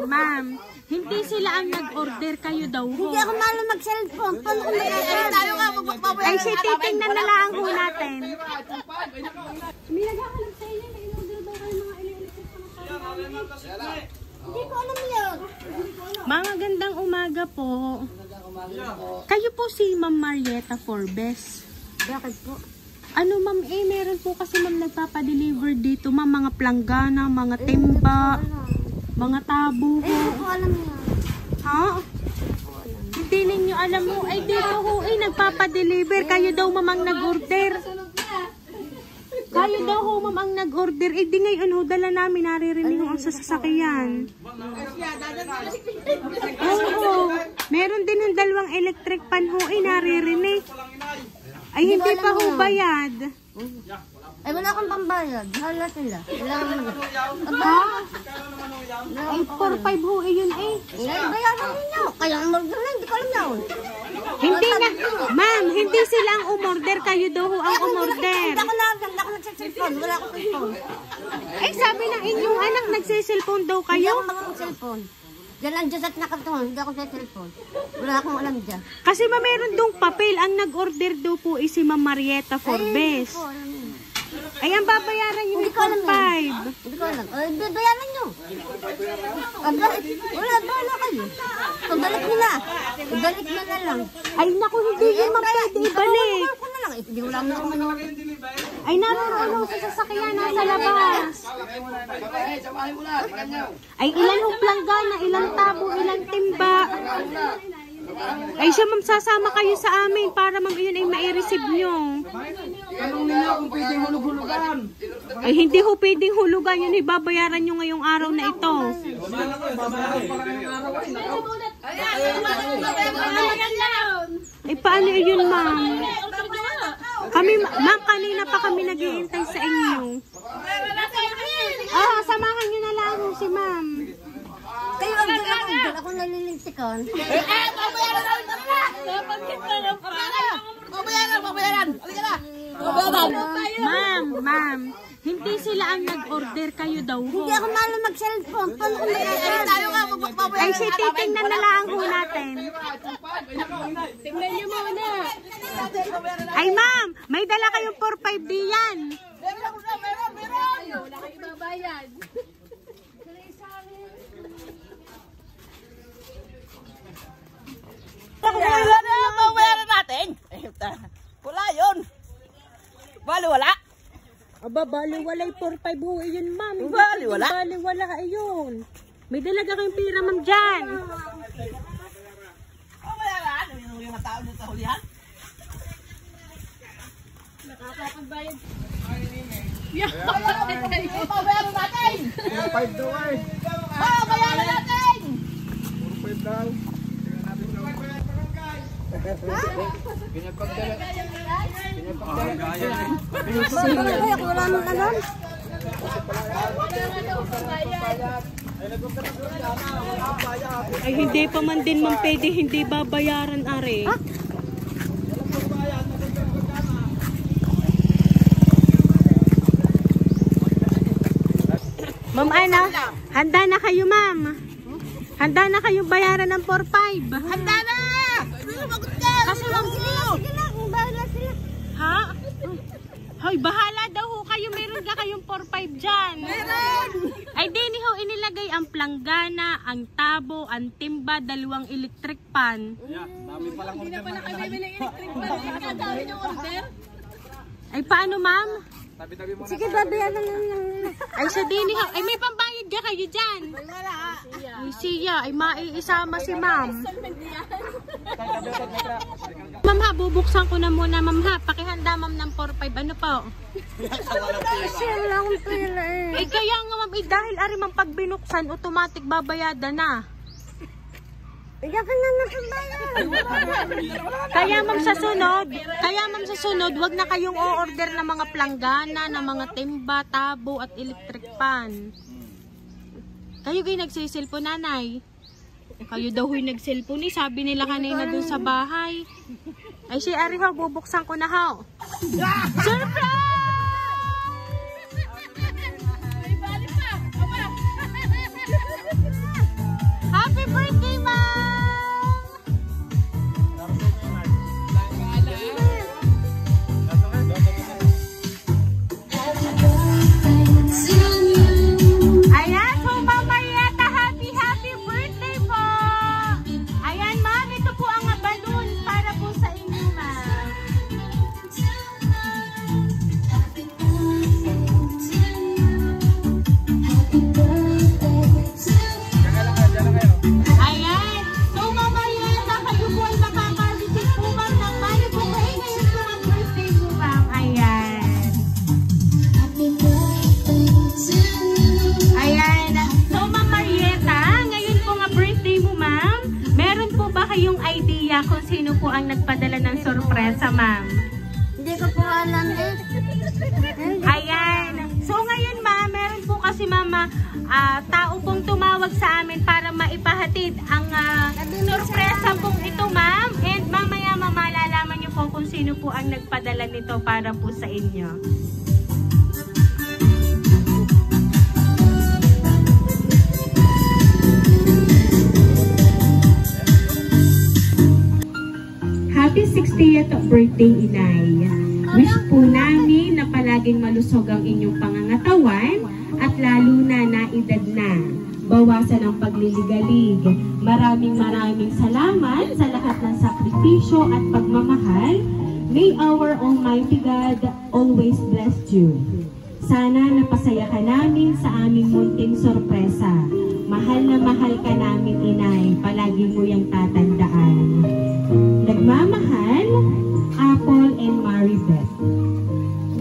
Ma'am, hindi sila ang nag-order, kayo daw ho. Hindi ako malo mag-cellphone. Paano kung mag-cellphone? Ay, si titingnan na lang ho natin. May nagkakalag sa inyo. May in-order ba kayo mga electric? Hindi ko alam yun. Mga gandang umaga po. Kayo po si Ma'am Marieta Forbes. Bakit po? Ano ma'am, meron po kasi ma'am nagpapadeliver dito ma'am, mga planggana, mga timba, mga tabo. Hindi ko alam yun. Ha? Hindi ninyo alam mo, ay dito ho nagpapadeliver, kayo daw mamang nag-order. Kayo daw ho mamang nag-order, di ngayon ho, dala namin, naririnig ho ang sasakyan. Oo, meron din ng dalawang electric pan ho, naririnig. Ay, hindi pa ho bayad. Ay, wala akong pambayad. Hala sila. Wala akong ha? 845 ho, yun eh. Bayaran ninyo. Kaya ang order na, hindi ko alam yun. Hindi na, ma'am, hindi sila ang umorder, kayo daw ho ang umorder. Hindi ako nagsiselfone. Wala akong cellphone. Ay, sabi ng inyong anak, nagsiselfone daw Hindi kayo? ako mag-cellphone. Diyan lang dyan sa nakatungan. Hindi ako sa cellphone. Wala akong alam dyan. Kasi meron dong papel, ang nag-order daw po is si Ma'am Marieta Forbes. Ay, ang babayaran yung 4-5. Hindi ko alam. Ay, bayaran nyo. Wala, bahala kayo. Pabalik nyo na. Ibalik nyo na lang. Ay, naku, hindi yun ma'am pwede ibalik. Ako na lang. Hindi ko lang naman. Ay, naroon ho sa sasakyan nasa labas. Ay, ilan ho planggana, ilang tabo, ilang timba. Ay, siya ma'am, sasama kayo sa amin para ma'am yun ay mai-receive nyo. Tanong ninyo kung pwedeng hulug-hulugan. Ay, hindi ho pwedeng hulugan, yun ibabayaran nyo ngayong araw na ito. Ay, paano yun ma'am? Kami, ma'am, kanina pa kami nag-iintay sa inyo. Samahan nyo na lang si ma'am. Kayo ang order ako nalilintikan. Ma'am, hindi sila ang nag-order, kayo daw ho. Hindi ako malo mag-cellphone. Paano kung mag-cellphone? Ay, si titingnan na lang ho natin. Tingnan niyo muna. Ay, ma'am, may dala kayong 4-5 diyan. Wala kayo babayad. Wala na ang babayaran natin. Wala yun. Baliwala. Aba, baliwalay 4-5 ho, yun ma'am. Baliwala. Baliwala, ayun. May dalaga kayong pira ma'am dyan. Babayaran. Yung mga tao dito sa hulihan. Nakakapagbayad. Babayaran natin. 5 daw ay. Babayaran natin. 5 daw. Wala mo alam. Ay, hindi pa man din ma'am pwede hindi babayaran, are. Ma'am Ana, handa na kayo ma'am. Handa na kayong bayaran ng 4-5. Handa na. Kasi ma'am, Sige lang, bahala sila. ha? Hoy, bahala daw ho kayo. Meron ka kayong 4-5 dyan. Meron. Ay, dini ho inilagay ang planggana, ang tabo, ang timba, 2 electric pan. Dami palang order na. Ay, paano ma'am? Tabi-tabi mo na. Sige, babayaran lang. Ay, sa dini ho. Ay, may pambayad ka kayo dyan. Ay, siya. Ay, maiisama si ma'am. Ma'am ha, bubuksan ko na muna ma'am ha. Pakihanda ma'am ng 4-5. Ano po? Kasi wala akong pera eh. Eh, kaya nga ma'am, dahil arimang pag binuksan, automatic babayadan na. Bigyan ka na nakabayad. Kaya ma'am sa sunod, wag na kayong o-order ng mga planggana, ng mga timba, tabo at electric pan. Kayo kayo nagsisilpo, nanay. Kayo daw huy nagsilpon eh. Sabi nila kanina dun sa bahay. Ay, si Ari ho, bubuksan ko na ho. Surprise! ang nagpadala ng sorpresa, ma'am? Hindi ko po alam eh. Ayan. So ngayon, ma'am, meron po kasi, mama, tao pong tumawag sa amin para maipahatid ang sorpresa pong ito, ma'am. And mamaya, malalaman niyo po kung sino po ang nagpadala nito para po sa inyo. Happy 60th birthday, Inay. Wish po namin na palaging malusog ang inyong pangangatawan at lalo na naedad na. Bawasan ang pagliligalig. Maraming salamat sa lahat ng sakripisyo at pagmamahal. May our Almighty God always bless you. Sana napasaya ka namin sa aming munting sorpresa. Mahal na mahal ka namin, Inay. Palagi mo yung tatandaan. Nagmamahal, Apple and Maribeth.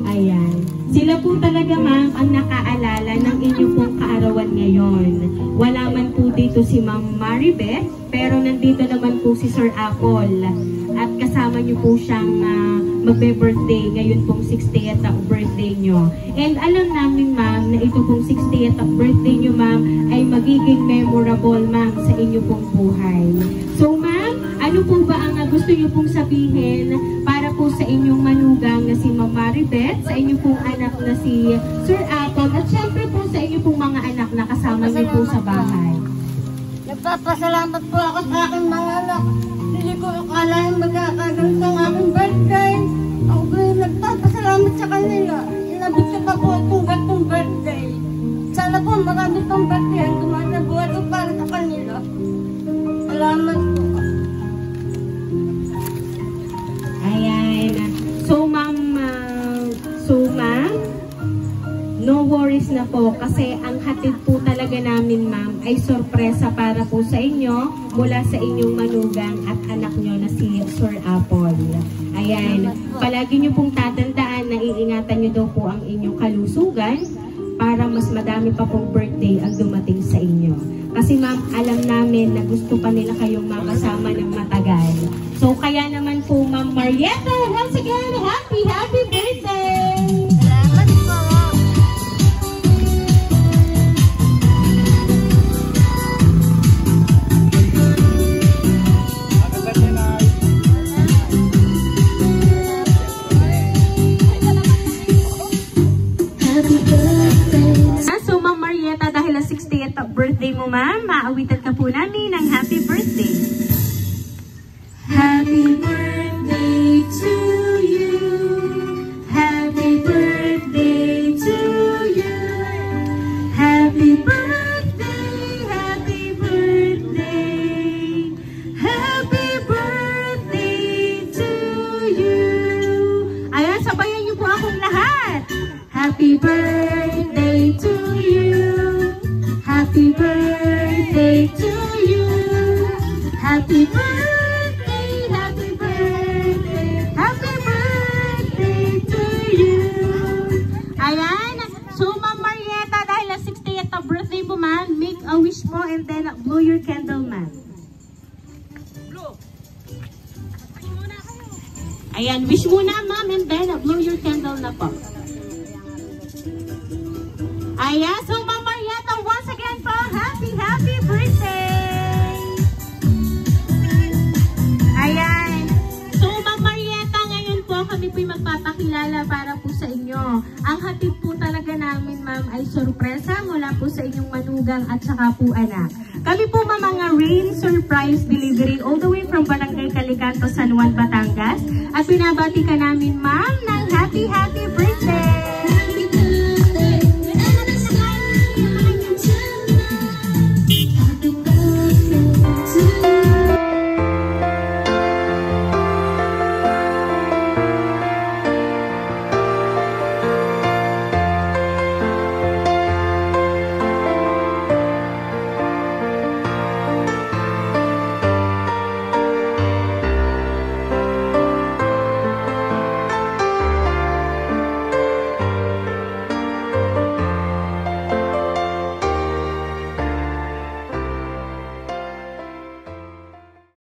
Ayan. Sila po talaga, ma'am, ang nakaalala ng inyong pong kaarawan ngayon. Wala man po dito si Ma'am Maribeth, pero nandito naman po si Sir Apple. At kasama niyo po siyang magbe-birthday ngayon pong 60th birthday niyo. And alam namin, ma'am, na ito pong 60th birthday niyo, ma'am, ay magiging memorable, ma'am, sa inyo pong buhay. So, ma'am, ano po ba ang gusto niyo pong sabihin para po sa inyong manugang na si Ma'am Maribeth, sa inyong pong anak na si Sir Apple, at syempre po sa inyong pong mga anak na kasama niyo po sa bahay? Nagpapasalamat po ako sa aking mga anak. Hindi ko akalain magkakaroon ng aking birthday. Ako po yung nagpapasalamat sa kanila. Inabot ko pa po itong gatong birthday. Sana po marami pang birthday ang dumadabuhan ko para sa kanila. Salamat po. Ayan. So, ma'am, no worries na po kasi ang hatid po talaga namin, ma'am, ay sorpresa para po sa inyo mula sa inyong manugang at anak nyo na si Sir Apple. Ayan. Palagi nyo pong tatandaan na iingatan nyo daw po ang inyong kalusugan para mas madami pa pong birthday ang dumating sa inyo. Kasi, ma'am, alam namin na gusto pa nila kayong makasama ng matagal. So, kaya naman po, Ma'am Marietta, once again, happy birthday! Salamat po. So, Ma'am Marietta, dahil ang 60th birthday mo, ma'am, maawitan ka po namin ng happy birthday. Happy birthday to you. Happy birthday to you. Happy birthday, happy birthday. Happy birthday to you. Ayan, sabayan niyo po akong lahat. Happy birthday to you. Happy birthday to you. Happy birthday, happy birthday, happy birthday to you. Ayan. So, Ma'am Marietta, dahil ang 60th birthday mo, ma'am, make a wish po and then blow your candle, ma'am. Ayan, wish muna, ma'am, and then blow your candle na po. Ayan, so Ma'am Marietta, once again po, happy birthday! Ayan. So Ma'am Marietta, ngayon po kami po'y magpapakilala para po sa inyo. Ang hatid po talaga namin, ma'am, ay sorpresa mula po sa inyong manugang at saka po anak. Kami po, ma'am, mga Rain Surprise Delivery all the way from Barangay Calicanto, San Juan, Batangas. At pinabati ka namin, ma'am, ng happy birthday!